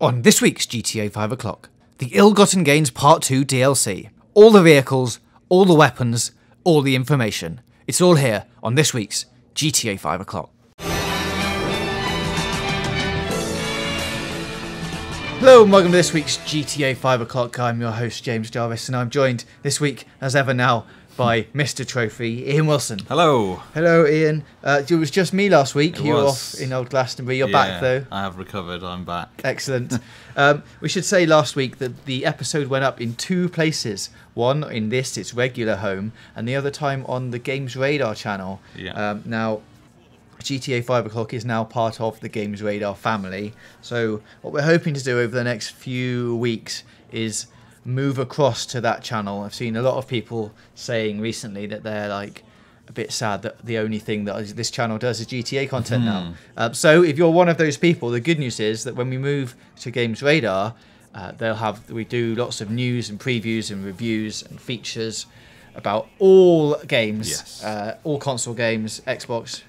On this week's GTA 5 o'clock, the Ill-Gotten Gains Part 2 DLC. All the vehicles, all the weapons, all the information. It's all here on this week's GTA 5 o'clock. Hello and welcome to this week's GTA 5 o'clock. I'm your host James Jarvis and I'm joined this week, as ever now, by Mr. Trophy, Ian Wilson. Hello. Hello, Ian. It was just me last week. You were off in old Glastonbury. You're back, though. I have recovered. I'm back. Excellent. We should say last week that the episode went up in two places. One in its regular home, and the other time on the GamesRadar channel. Yeah. Now, GTA 5 o'clock is now part of the GamesRadar family. So what we're hoping to do over the next few weeks is move across to that channel. I've seen a lot of people saying recently that they're like a bit sad that the only thing that this channel does is GTA content now. So if you're one of those people, the good news is that when we move to GamesRadar, we do lots of news and previews and reviews and features about all games, yes. All console games, Xbox,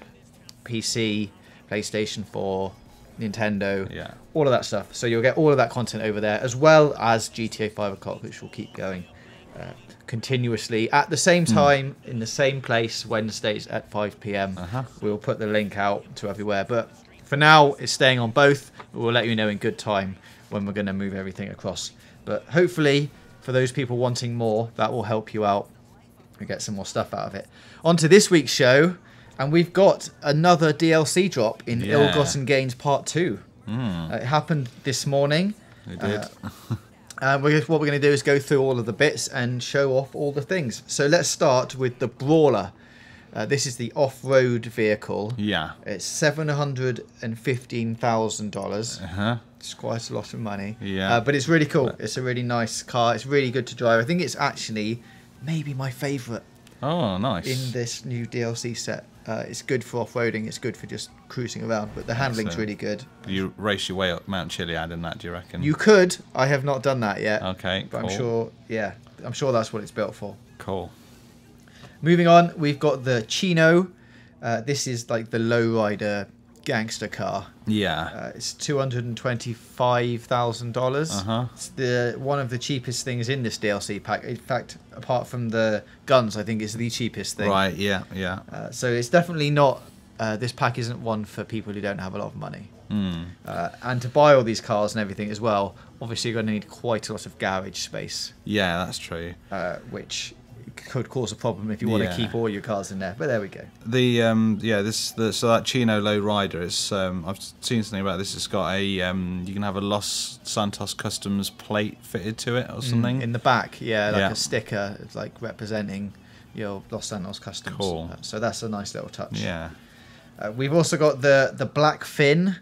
PC, PlayStation 4, Nintendo, all of that stuff. So you'll get all of that content over there, as well as GTA 5 o'clock, which will keep going continuously at the same time in the same place, Wednesdays at 5 p.m. We'll put the link out to everywhere, but for now it's staying on both. We'll let you know in good time when we're going to move everything across, but hopefully for those people wanting more, that will help you out and get some more stuff out of it. On to this week's show. And we've got another DLC drop in Ill-Gotten Gains Part 2. It happened this morning. It did. What we're going to do is go through all of the bits and show off all the things. So let's start with the Brawler. This is the off-road vehicle. Yeah. It's $715,000. It's quite a lot of money. Yeah. But it's really cool. It's a really nice car. It's really good to drive. I think it's actually maybe my favourite. Oh, nice. In this new DLC set. It's good for off-roading, it's good for just cruising around, but the handling's really good. You race your way up Mount Chiliad in that, do you reckon? You could. I have not done that yet. Okay, but cool. I'm sure that's what it's built for. Cool. Moving on, we've got the Chino. This is like the lowrider gangster car. Yeah. It's $225,000. It's one of the cheapest things in this DLC pack. In fact, apart from the guns, I think it's the cheapest thing. Right, yeah. So it's definitely not, this pack isn't one for people who don't have a lot of money. And to buy all these cars and everything as well, obviously you're going to need quite a lot of garage space. Yeah, that's true. Which could cause a problem if you want to keep all your cars in there, but there we go. So that Chino low rider is I've seen something about this. It's got a you can have a Los Santos Customs plate fitted to it or something in the back, a sticker. It's like representing your Los Santos Customs. Cool. So that's a nice little touch. Yeah. We've also got the Blackfin,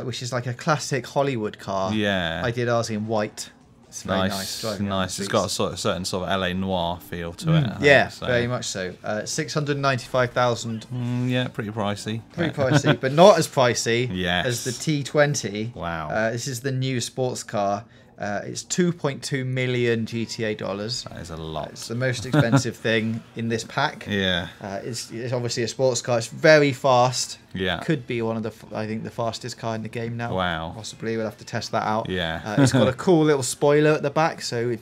which is like a classic Hollywood car. Yeah. I did ours in white. It's very nice. Nice. It's got a certain sort of LA noir feel to it. Yeah, very much so. $695,000. Yeah, pretty pricey. Pretty pricey, but not as pricey as the T20. Wow. This is the new sports car. It's 2.2 million GTA dollars. That is a lot. It's the most expensive thing in this pack. Yeah. It's obviously a sports car. It's very fast. Yeah. Could be one of the fastest car in the game now. Wow. Possibly. We'll have to test that out. Yeah. It's got a cool little spoiler at the back, so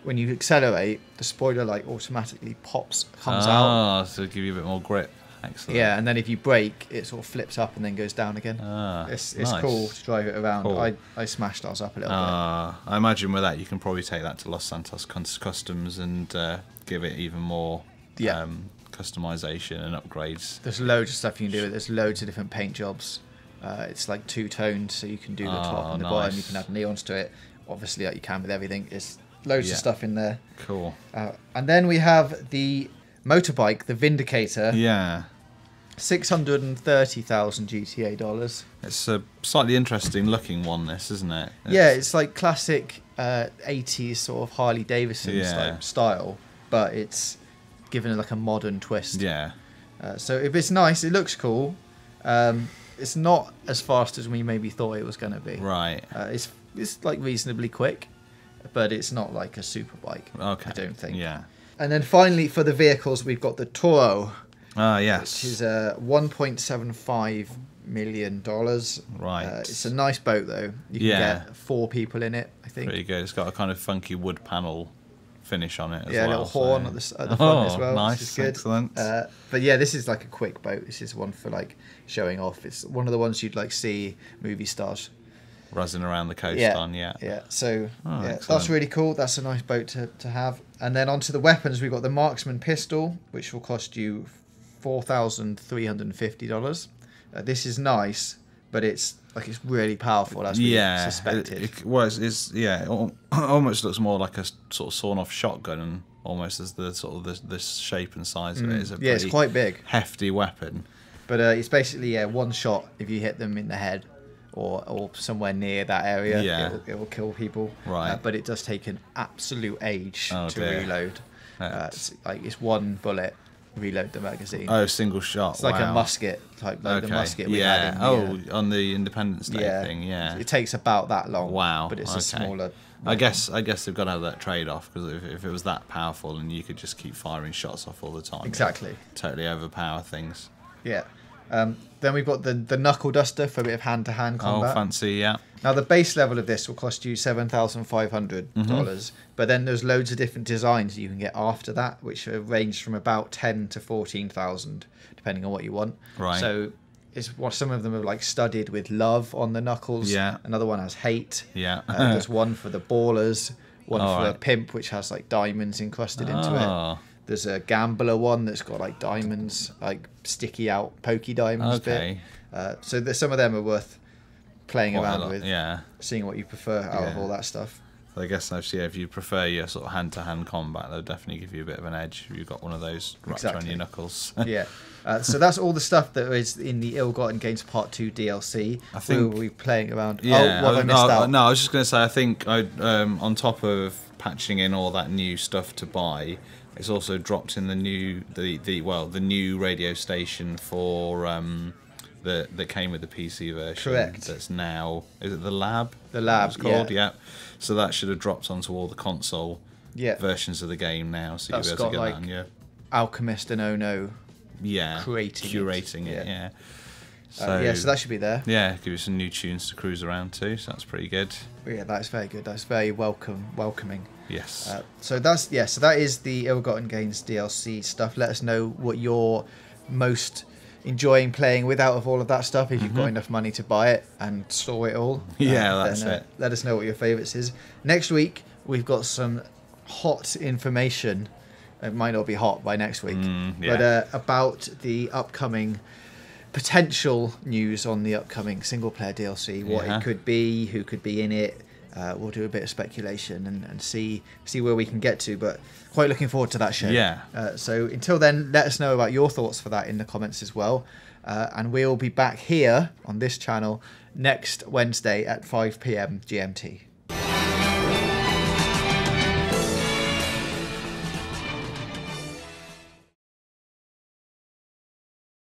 when you accelerate, the spoiler like automatically comes out. So give you a bit more grip. Excellent. Yeah, and then if you brake, it sort of flips up and then goes down again. It's nice. Cool to drive it around. Cool. I smashed ours up a little bit. I imagine with that you can probably take that to Los Santos Customs and give it even more customization and upgrades. There's loads of stuff you can do with it. There's loads of different paint jobs. It's like two-toned, so you can do the top and the bottom. You can add neons to it. Obviously, like you can with everything. There's loads of stuff in there. Cool. And then we have the motorbike, the Vindicator. Yeah. $630,000 GTA dollars. It's a slightly interesting looking one, this, isn't it? It's like classic 80s sort of Harley Davidson style, but it's given like a modern twist. Yeah. So if it's nice, it looks cool. It's not as fast as we maybe thought it was going to be. Right. It's like reasonably quick, but it's not like a super bike. Okay. I don't think. Yeah. And then finally for the vehicles, we've got the Toro. Yes. Which is $1.75 million. Right. It's a nice boat though. You can get 4 people in it, I think. Pretty good. It's got a kind of funky wood panel finish on it as well. Yeah, a little horn at the front as well. Nice, which is good. excellent. But yeah, this is like a quick boat. This is one for like showing off. It's one of the ones you'd like see movie stars Ruzzing around the coast on, yeah. So that's really cool. That's a nice boat to have. And then onto the weapons, we've got the Marksman Pistol, which will cost you $4,350. This is nice, but it's really powerful, as we suspected. It almost looks more like a sort of sawn-off shotgun, and almost as the sort of the shape and size of it is it's quite big, hefty weapon. But it's basically one shot if you hit them in the head or somewhere near that area. It will kill people. Right. But it does take an absolute age to dear. reload. It's one bullet. Reload the magazine. Oh, single shot. It's like a musket type, like the musket we had in the, on the Independence Day thing. Yeah, it takes about that long. Wow, but it's a smaller. I guess they've got to have that trade-off, because if it was that powerful and you could just keep firing shots off all the time, exactly, totally overpower things. Yeah. Then we've got the Knuckle Duster for a bit of hand-to-hand combat. Oh, fancy, yeah. Now the base level of this will cost you $7,500, but then there's loads of different designs you can get after that, which range from about 10 to 14,000, depending on what you want. Right. So some of them are like studded with love on the knuckles. Yeah. Another one has hate. Yeah. There's one for the ballers, one for a pimp, which has like diamonds encrusted into it. There's a gambler one that's got like diamonds, like sticky out, pokey diamonds bit. So some of them are worth playing around with, seeing what you prefer out of all that stuff. So I guess actually, if you prefer your sort of hand-to-hand combat, they'll definitely give you a bit of an edge if you've got one of those wrapped around your knuckles. So that's all the stuff that is in the Ill-Gotten Gains Part 2 DLC. I think we'll be playing around. What have I missed out? No, I was just going to say, I think on top of patching in all that new stuff to buy, it's also dropped in the new radio station for that came with the PC version. Correct. That's now, is it the Lab? The Lab, it's called, yeah. So that should have dropped onto all the console versions of the game now. So you'll be able to get that on your Alchemist and Ono. Curating it. Yeah. So that should be there. Yeah, give you some new tunes to cruise around to. So that's pretty good. Yeah, that's very good. That's very welcoming. Yes. So that is the Ill-Gotten Gains DLC stuff. Let us know what you're most enjoying playing with out of all of that stuff. If you've got enough money to buy it and store it all. That's it. Let us know what your favourites is. Next week we've got some hot information. It might not be hot by next week, but about the upcoming potential news on the upcoming single player DLC, what it could be, who could be in it. We'll do a bit of speculation and see where we can get to, but quite looking forward to that show. So until then, let us know about your thoughts for that in the comments as well, and we'll be back here on this channel next Wednesday at 5 PM GMT.